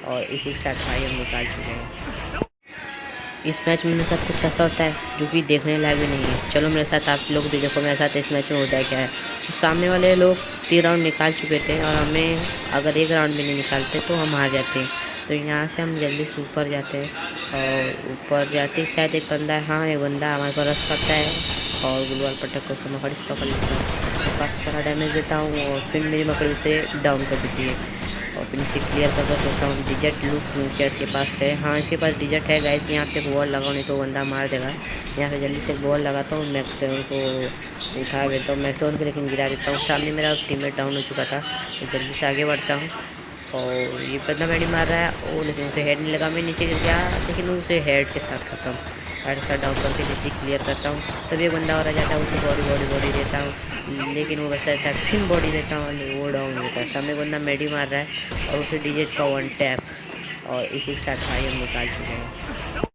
और इसी के साथ भाई हम निकाल चुके हैं। इस मैच में मेरे साथ कुछ ऐसा होता है जो कि देखने लायक भी नहीं है। चलो मेरे साथ आप लोग भी देखो मेरे साथ इस मैच में होता है क्या है। तो सामने वाले लोग 3 राउंड निकाल चुके थे और हमें अगर 1 राउंड भी नहीं निकालते तो हम हार जाते हैं। तो यहाँ से हम जल्दी से ऊपर जाते हैं और ऊपर जाते शायद एक बंदा है, हाँ एक बंदा हमारे पर रश करता है और गुलवाल पटक को मैं खड़ी पकड़ लेता हूँ, काफ़ी सारा डैमेज देता हूँ और फिर मेरी मकड़ी उसे डाउन कर देती है और फिर इसे क्लियर कर सोचता हूँ डिजेट लूट लूँ क्या इसके पास है। हाँ इसके पास डिजेट है गाइस। यहाँ पे एक वॉल लगाओ नहीं तो बंदा मार देगा। यहाँ पे जल्दी से वॉल लगाता हूँ, मैक्सिमम को उठा देता हूँ, मैक्सिमम को लेकिन गिरा देता हूँ। सामने मेरा टीममेट डाउन हो चुका था तो जल्दी से आगे बढ़ता हूँ और ये बंदा मैडी मार रहा है और लेकिन उसे हेड नहीं लगा, मैं नीचे गिर गया लेकिन उसे हेड के साथ खत्म। हेड के साथ डाउन करके नीचे क्लियर करता हूँ। तभी एक बंदा और आ जाता है, उसे बॉडी देता हूँ लेकिन वो बचता रहता है, फिर बॉडी देता हूँ वो डाउन होता है। सामने बंदा मेडी मार रहा है और उसे डीजेट का 1 टैप और इसी के साथ भाई हम निकाल चुके हैं।